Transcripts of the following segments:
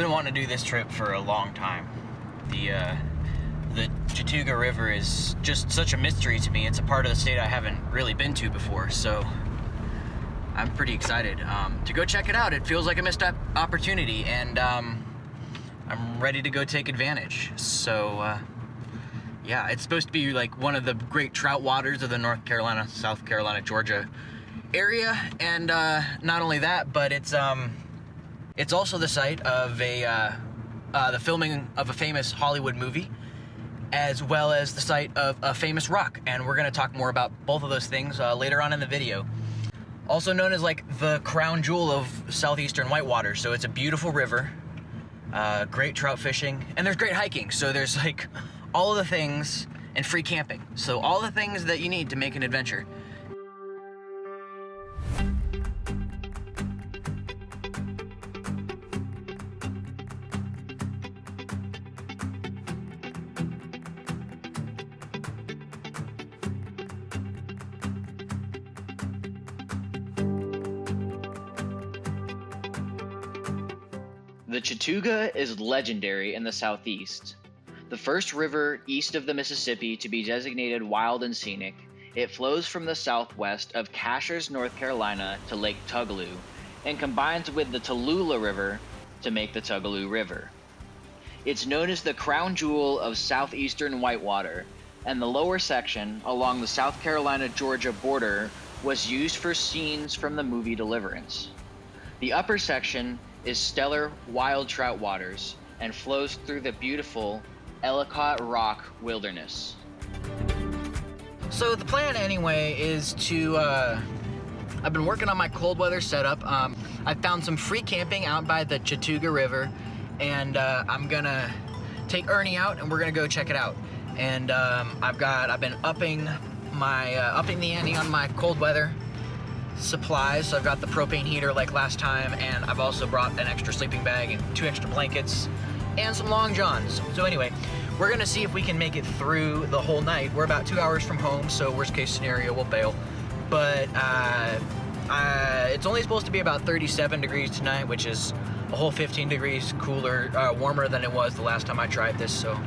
been wanting to do this trip for a long time. The Chattooga River is just such a mystery to me. It's a part of the state I haven't really been to before, so I'm pretty excited to go check it out. It feels like a missed opportunity, and I'm ready to go take advantage. So yeah, it's supposed to be like one of the great trout waters of the North Carolina, South Carolina, Georgia area, and not only that, but it's also the site of the filming of a famous Hollywood movie, as well as the site of a famous rock, and we're going to talk more about both of those things later on in the video. Also known as like the crown jewel of southeastern whitewater, so it's a beautiful river, great trout fishing, and there's great hiking, so there's like all of the things, and free camping, so all the things that you need to make an adventure. The Chattooga is legendary in the Southeast. The first river east of the Mississippi to be designated wild and scenic, it flows from the southwest of Cashiers, North Carolina to Lake Tougaloo, and combines with the Tallulah River to make the Tougaloo River. It's known as the crown jewel of southeastern whitewater, and the lower section along the South Carolina-Georgia border was used for scenes from the movie Deliverance. The upper section is stellar wild trout waters and flows through the beautiful Ellicott Rock Wilderness. So the plan anyway is to, I've been working on my cold weather setup. I found some free camping out by the Chattooga River, and I'm gonna take Ernie out and we're gonna go check it out. And I've been upping the ante on my cold weather supplies. So I've got the propane heater like last time, and I've also brought an extra sleeping bag and 2 extra blankets and some long johns. So anyway, we're gonna see if we can make it through the whole night. We're about 2 hours from home, so worst case scenario, we'll bail. But it's only supposed to be about 37 degrees tonight, which is a whole 15 degrees cooler, warmer than it was the last time I tried this, so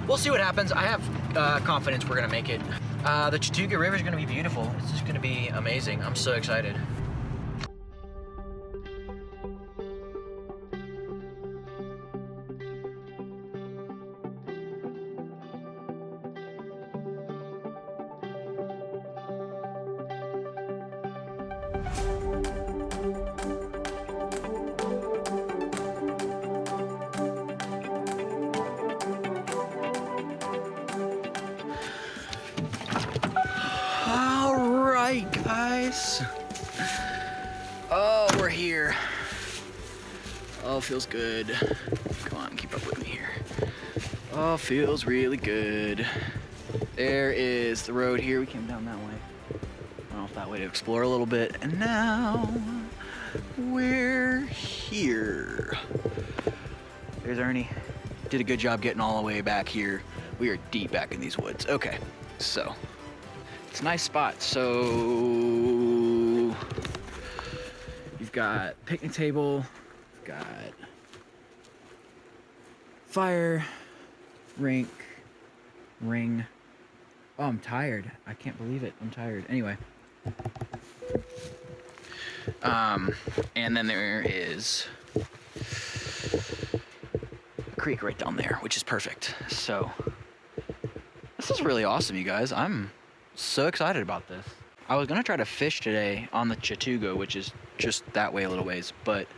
we'll see what happens. I have confidence we're gonna make it. The Chattooga River is gonna be beautiful. It's just gonna be amazing. I'm so excited. Alright, guys. Oh, we're here. Oh, feels good. Come on, keep up with me here. Oh, feels really good. There is the road here. We came down that way. Went off that way to explore a little bit. And now we're here. There's Ernie. Did a good job getting all the way back here. We are deep back in these woods. Okay, so it's a nice spot. So you've got picnic table, you've got fire, ring. Oh, I'm tired. I can't believe it. I'm tired. Anyway. And then there is a creek right down there, which is perfect. So this is really awesome, you guys. I'm so excited about this. I was gonna try to fish today on the Chattooga, which is just that way a little ways, but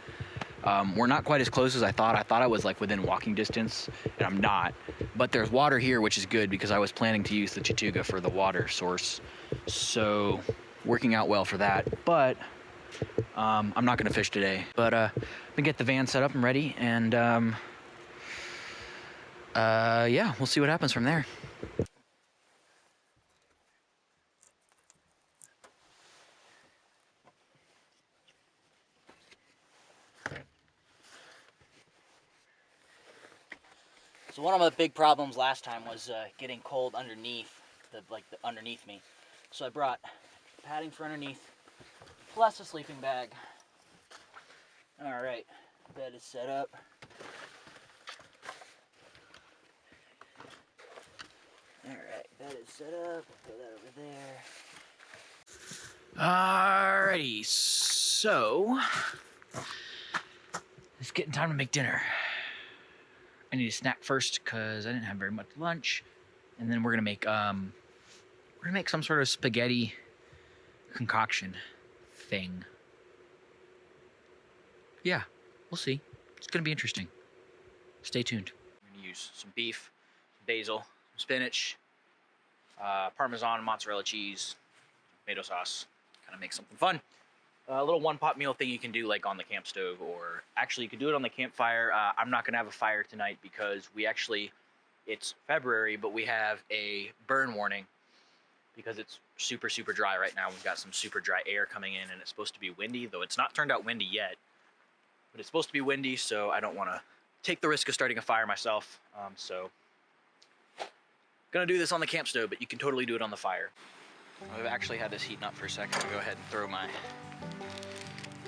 we're not quite as close as I thought. I thought I was like within walking distance, and I'm not. But there's water here, which is good because I was planning to use the Chattooga for the water source. So working out well for that. But I'm not gonna fish today. But I'm gonna get the van set up and ready, and yeah, we'll see what happens from there. So one of the big problems last time was getting cold underneath, underneath me. So I brought padding for underneath, plus a sleeping bag. All right, bed is set up. that is set up. Put that over there. Alrighty, so it's getting time to make dinner. I need a snack first because I didn't have very much lunch, and then we're gonna make some sort of spaghetti concoction thing. Yeah, we'll see. It's gonna be interesting. Stay tuned. I'm gonna use some beef, basil, some spinach, Parmesan, mozzarella cheese, tomato sauce. Kind of make something fun. A little one-pot meal thing you can do like on the camp stove, or actually you could do it on the campfire. I'm not gonna have a fire tonight because it's February, but we have a burn warning because it's super, super dry right now. We've got some super dry air coming in, and it's supposed to be windy, though it's not turned out windy yet, but it's supposed to be windy, so I don't wanna take the risk of starting a fire myself. So gonna do this on the camp stove, but you can totally do it on the fire. I've actually had this heating up for a second. I'll go ahead and throw my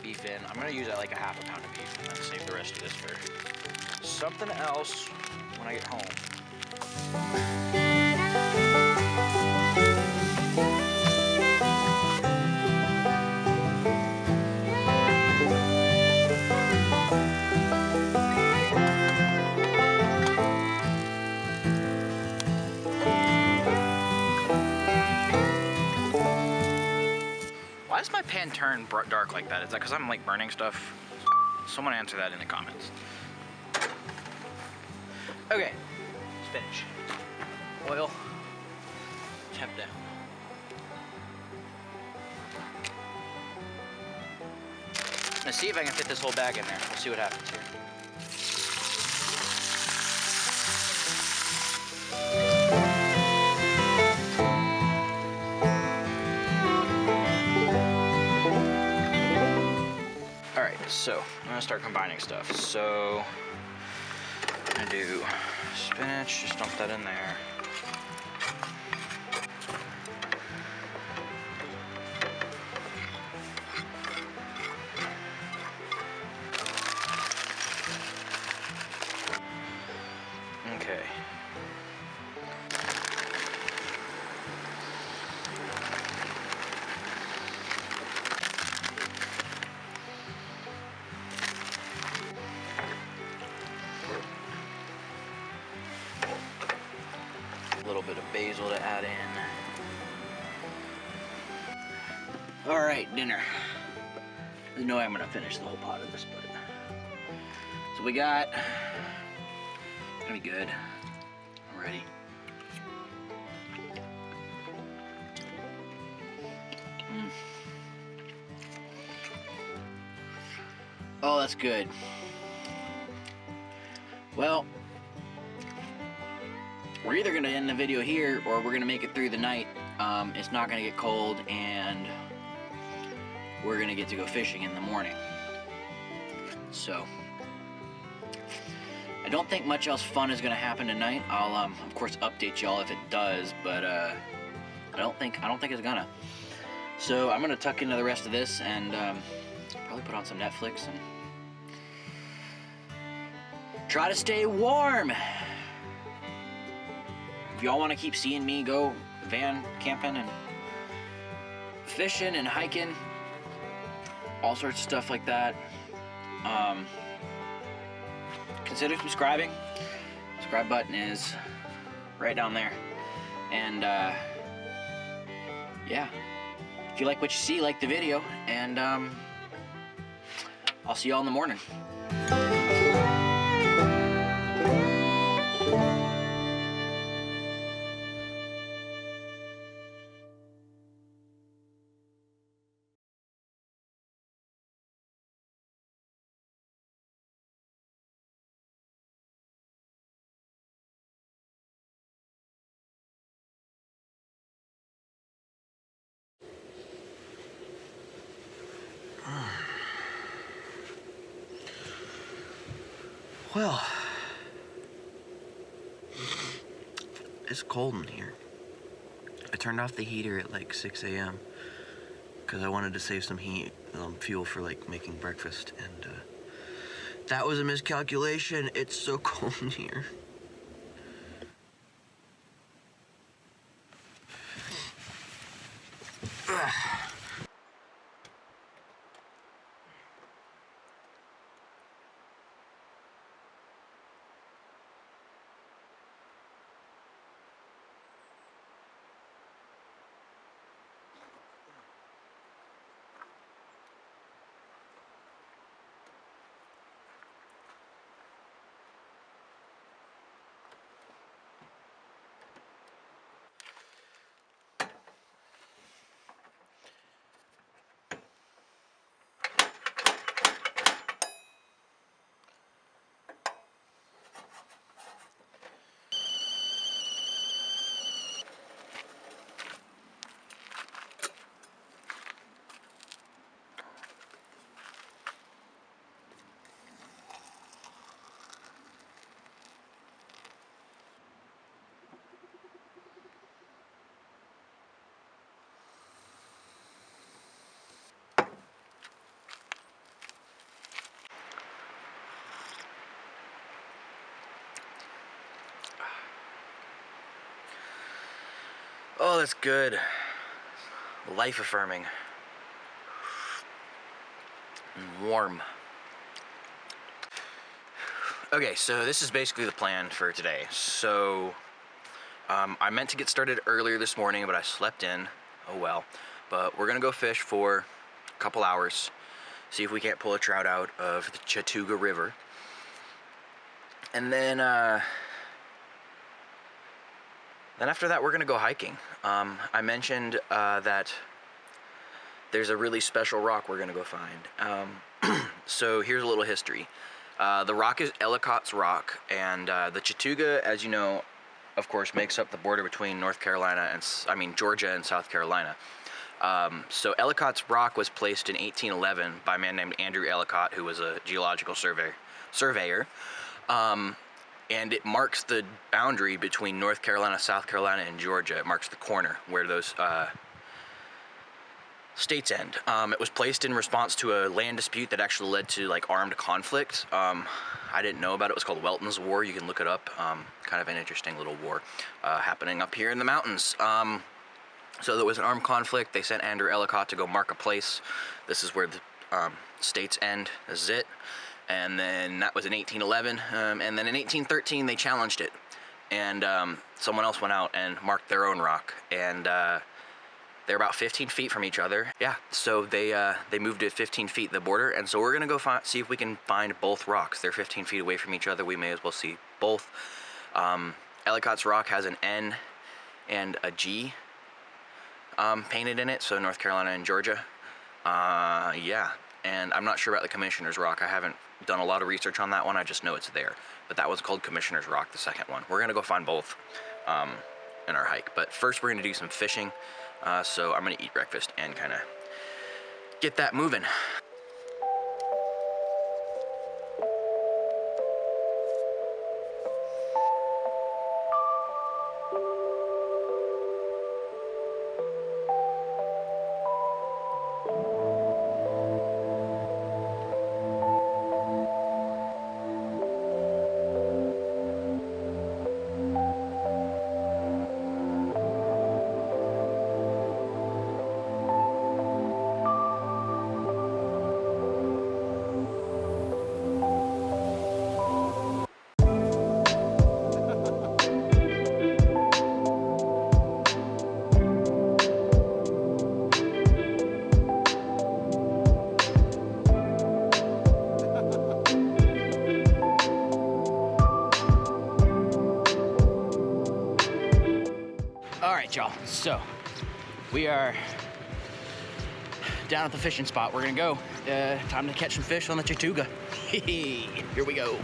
beef in. I'm gonna use like a half a pound of beef and then save the rest of this for something else when I get home. Why does my pan turn dark like that? Is that because I'm like burning stuff? Someone answer that in the comments. Okay, spinach. Oil, temp down. Let's see if I can fit this whole bag in there. We'll see what happens here. So I'm gonna start combining stuff. So I'm gonna do spinach, just dump that in there. Okay. A little bit of basil to add in. All right, dinner. There's no way I'm gonna finish the whole pot of this, but so we got. Gonna be good. I'm ready. Oh, that's good. Well, we're either gonna end the video here or we're gonna make it through the night. It's not gonna get cold and we're gonna get to go fishing in the morning. So, I don't think much else fun is gonna happen tonight. I'll of course update y'all if it does, but I don't think it's gonna. So I'm gonna tuck into the rest of this and probably put on some Netflix and try to stay warm. If y'all want to keep seeing me go van camping and fishing and hiking, all sorts of stuff like that, consider subscribing. Subscribe button is right down there. And yeah, if you like what you see, like the video, and I'll see y'all in the morning. Well, it's cold in here. I turned off the heater at like 6 a.m. because I wanted to save some heat, fuel for like making breakfast, and that was a miscalculation. It's so cold in here. Oh, that's good. Life affirming. And warm. Okay, so this is basically the plan for today. So, I meant to get started earlier this morning, but I slept in. Oh well. But we're gonna go fish for a couple hours. See if we can't pull a trout out of the Chattooga River. And then after that, we're gonna go hiking. I mentioned that there's a really special rock we're gonna go find. So here's a little history. The rock is Ellicott's Rock, and the Chattooga, as you know, of course, makes up the border between Georgia and South Carolina. So Ellicott's Rock was placed in 1811 by a man named Andrew Ellicott, who was a geological surveyor. And it marks the boundary between North Carolina, South Carolina, and Georgia. It marks the corner where those states end. It was placed in response to a land dispute that actually led to like armed conflict. I didn't know about it. It was called Welton's War. You can look it up. Kind of an interesting little war happening up here in the mountains. So there was an armed conflict. They sent Andrew Ellicott to go mark a place. This is where the states end. This is it. And then that was in 1811, and then in 1813 they challenged it, and someone else went out and marked their own rock, and they're about 15 feet from each other. Yeah, so they moved it 15 feet the border, and so we're gonna go see if we can find both rocks. They're 15 feet away from each other. We may as well see both. Ellicott's Rock has an N and a G painted in it, so North Carolina and Georgia. Yeah, and I'm not sure about the Commissioner's Rock. I haven't done a lot of research on that one. I just know it's there. But that one's called Commissioner's Rock, the second one. We're gonna go find both in our hike. But first we're gonna do some fishing. So I'm gonna eat breakfast and kind of get that moving. Y'all, so we are down at the fishing spot. We're gonna go. Time to catch some fish on the Chattooga. Here we go.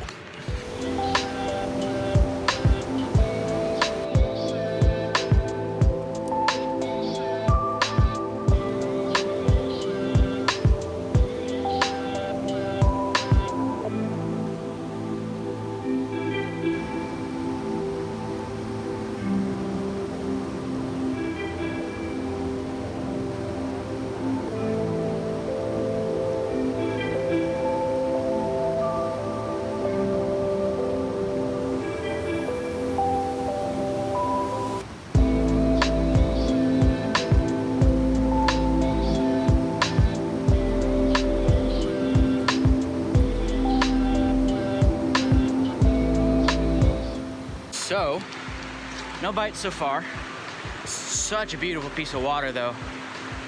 No bites so far. Such a beautiful piece of water though.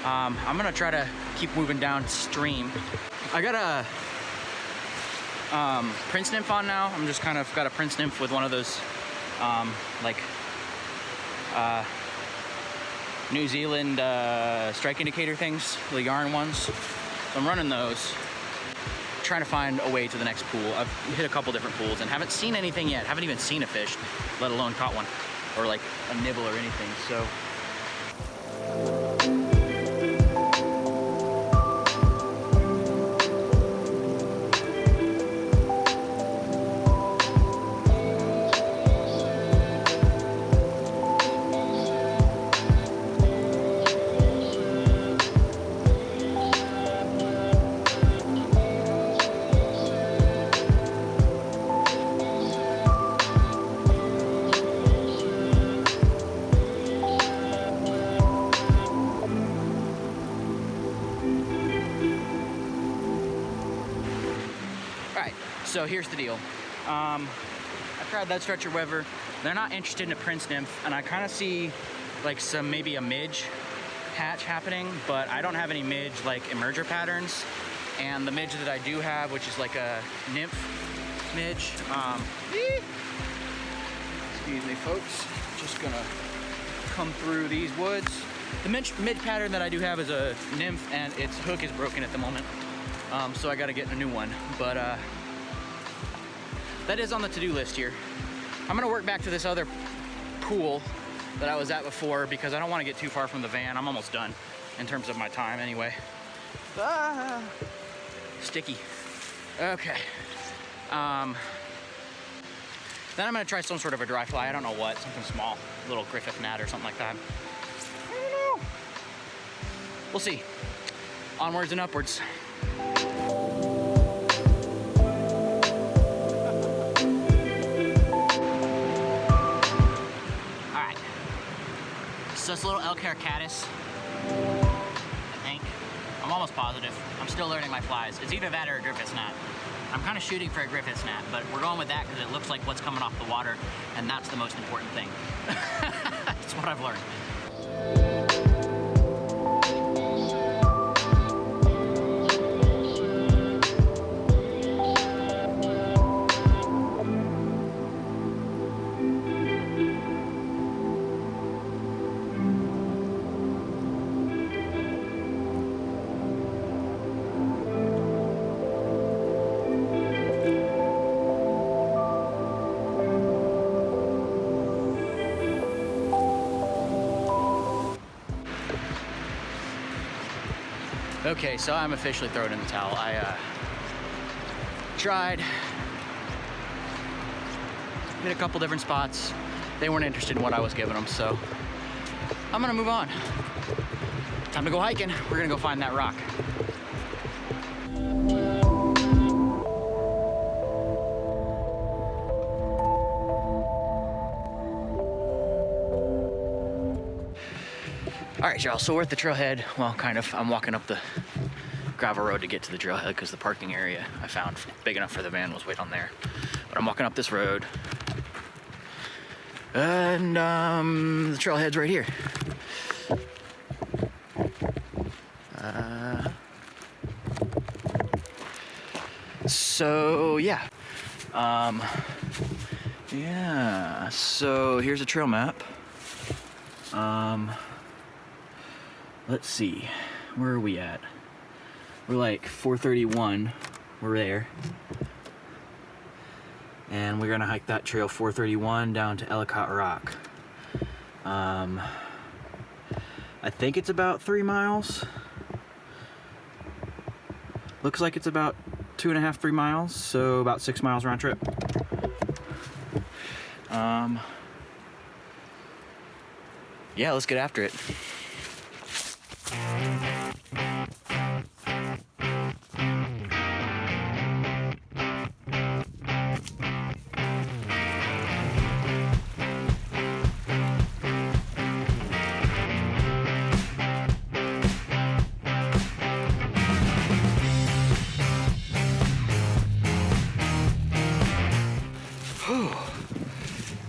I'm gonna try to keep moving downstream. I got a Prince nymph on now. I'm just kind of got a Prince nymph with one of those New Zealand strike indicator things, the yarn ones. So I'm running those, trying to find a way to the next pool. I've hit a couple different pools and haven't seen anything yet. Haven't even seen a fish, let alone caught one or like a nibble or anything. So. So here's the deal. I tried that stretcher weather. They're not interested in a Prince nymph, and I kind of see like maybe a midge hatch happening, but I don't have any midge like emerger patterns. And the midge that I do have, which is like a nymph midge. Excuse me, folks. Just gonna come through these woods. The midge pattern that I do have is a nymph, and its hook is broken at the moment. So I gotta get a new one, but that is on the to-do list here. I'm gonna work back to this other pool that I was at before because I don't want to get too far from the van. I'm almost done in terms of my time anyway. Sticky. Okay. Then I'm gonna try some sort of a dry fly. I don't know what, something small, a little Griffith gnat or something like that. I don't know. We'll see. Onwards and upwards. So it's a little elk hair caddis, I think. I'm almost positive. I'm still learning my flies. It's either that or a Griffith's gnat. I'm kind of shooting for a Griffith's gnat, but we're going with that because it looks like what's coming off the water, and that's the most important thing. That's what I've learned. Okay, so I'm officially throwing in the towel. I tried, hit a couple different spots. They weren't interested in what I was giving them, so I'm gonna move on. Time to go hiking. We're gonna go find that rock. All right, y'all, so we're at the trailhead. Well, kind of. I'm walking up the gravel road to get to the trailhead because the parking area I found big enough for the van was way down there. But I'm walking up this road. And the trailhead's right here. So, yeah. Yeah, so here's a trail map. Let's see, where are we at? We're like 431, we're there. And we're gonna hike that trail 431 down to Ellicott Rock. I think it's about 3 miles. Looks like it's about 2.5, 3 miles, so about 6 miles round trip. Yeah, let's get after it.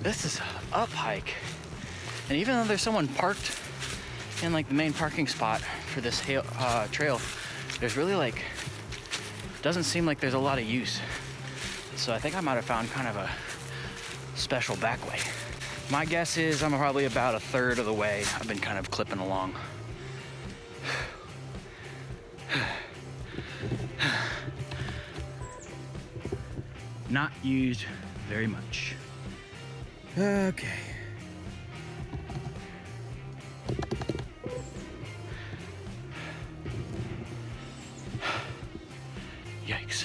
This is an up hike. And even though there's someone parked in like the main parking spot for this trail, there's really like, doesn't seem like there's a lot of use. So I think I might have found kind of a special back way. My guess is I'm probably about a third of the way. I've been kind of clipping along. Not used very much. Okay. Yikes.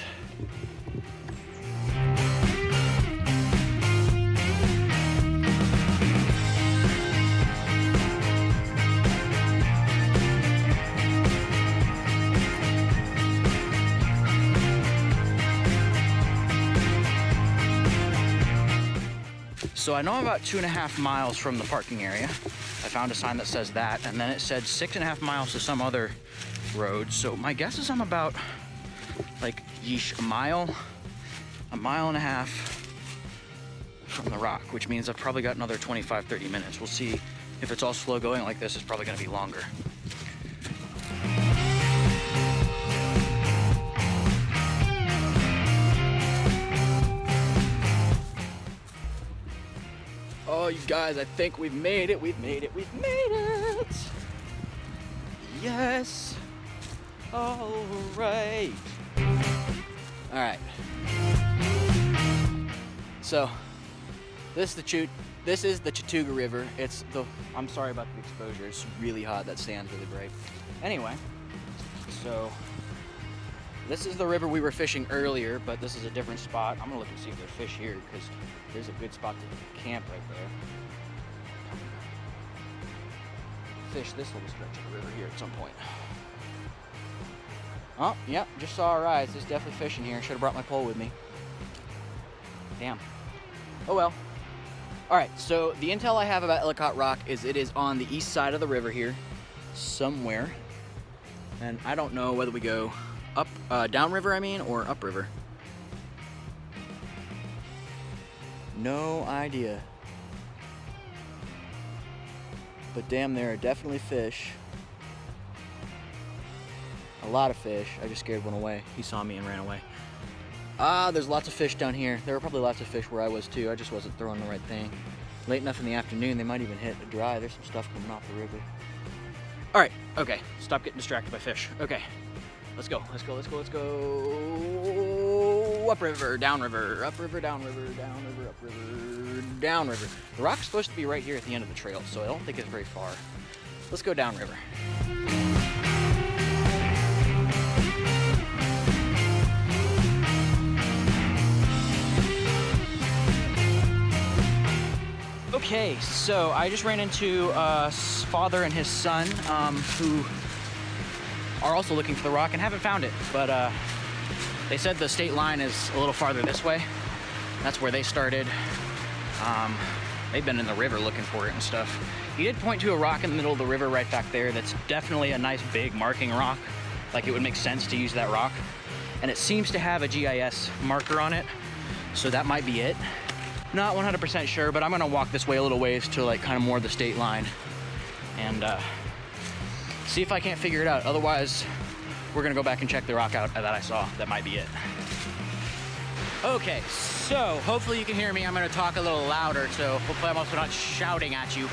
So I know I'm about 2.5 miles from the parking area. I found a sign that says that, and then it said 6.5 miles to some other road. So my guess is I'm about like a mile and a half from the rock, which means I've probably got another 25-30 minutes. We'll see if it's all slow going like this. It's probably gonna be longer. Oh, you guys, I think we've made it. We've made it. We've made it. Yes. All right. All right. So, this is the Chattooga River. I'm sorry about the exposure. It's really hot. That sand's really bright. Anyway, so this is the river we were fishing earlier, but this is a different spot. I'm gonna look and see if there's fish here because there's a good spot to camp right there. Fish this little stretch of the river here at some point. Oh, yep, just saw a rise. There's definitely fish in here. Should have brought my pole with me. Damn. Oh well. All right, so the intel I have about Ellicott Rock is it is on the east side of the river here, somewhere. And I don't know whether we go up, downriver, or upriver. No idea. But damn, there are definitely fish. A lot of fish. I just scared one away. He saw me and ran away. There's lots of fish down here. There were probably lots of fish where I was too. I just wasn't throwing the right thing. Late enough in the afternoon, they might even hit a dry. There's some stuff coming off the river. All right, okay. Stop getting distracted by fish. Okay, let's go, let's go, let's go, let's go. Upriver, downriver, upriver, downriver, downriver, upriver, downriver. The rock's supposed to be right here at the end of the trail, so I don't think it's very far. Let's go downriver. Okay, so I just ran into a father and his son who are also looking for the rock and haven't found it, but they said the state line is a little farther this way. That's where they started. They've been in the river looking for it and stuff. He did point to a rock in the middle of the river right back there that's definitely a nice big marking rock. Like it would make sense to use that rock. And it seems to have a GIS marker on it, so that might be it. Not 100% sure, but I'm gonna walk this way a little ways to like kind of more the state line and see if I can't figure it out. Otherwise, we're gonna go back and check the rock out that I saw. That might be it. Okay, so hopefully you can hear me. I'm gonna talk a little louder, so hopefully I'm also not shouting at you.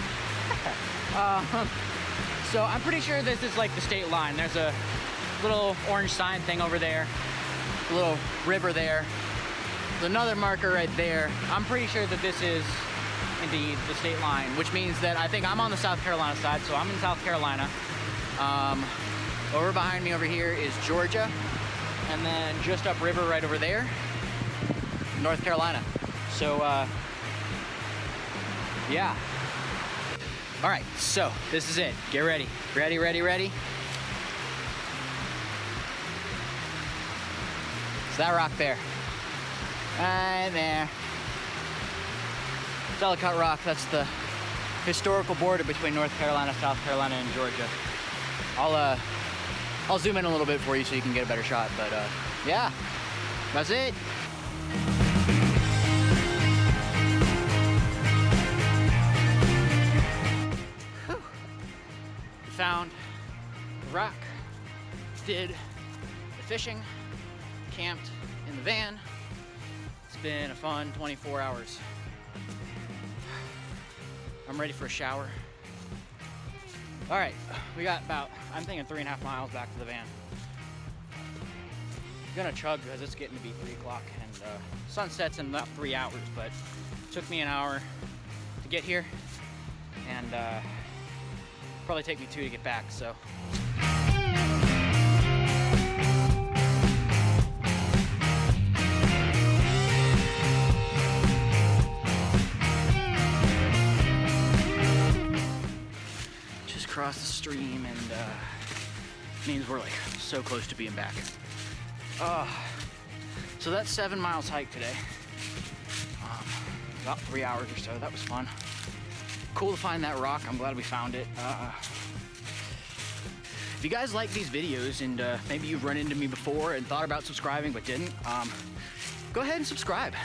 So I'm pretty sure this is like the state line. There's a little orange sign thing over there, a little river there. There's another marker right there. I'm pretty sure that this is indeed the state line, which means that I think I'm on the South Carolina side, so I'm in South Carolina. Over behind me over here is Georgia, and then just upriver right over there, North Carolina. So, yeah. All right, so this is it. Get ready. Ready, ready, ready. It's that rock there. Right there. It's Ellicott Rock. That's the historical border between North Carolina, South Carolina, and Georgia. I'll zoom in a little bit for you so you can get a better shot, but yeah, that's it. rock, did the fishing, camped in the van. It's been a fun 24 hours. I'm ready for a shower. All right, we got about, I'm thinking 3.5 miles back to the van. I'm gonna chug because it's getting to be 3 o'clock and sunsets in about 3 hours, but it took me an hour to get here and probably take me 2 to get back, so. Across the stream and means we're like so close to being back. So that's 7 miles hike today. About 3 hours or so. That was fun. Cool to find that rock. I'm glad we found it. If you guys like these videos and maybe you've run into me before and thought about subscribing but didn't, go ahead and subscribe.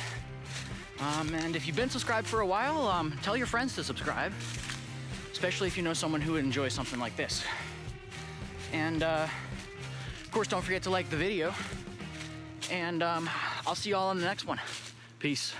And if you've been subscribed for a while, tell your friends to subscribe. Especially if you know someone who would enjoy something like this. And of course, don't forget to like the video. And I'll see you all in the next one. Peace.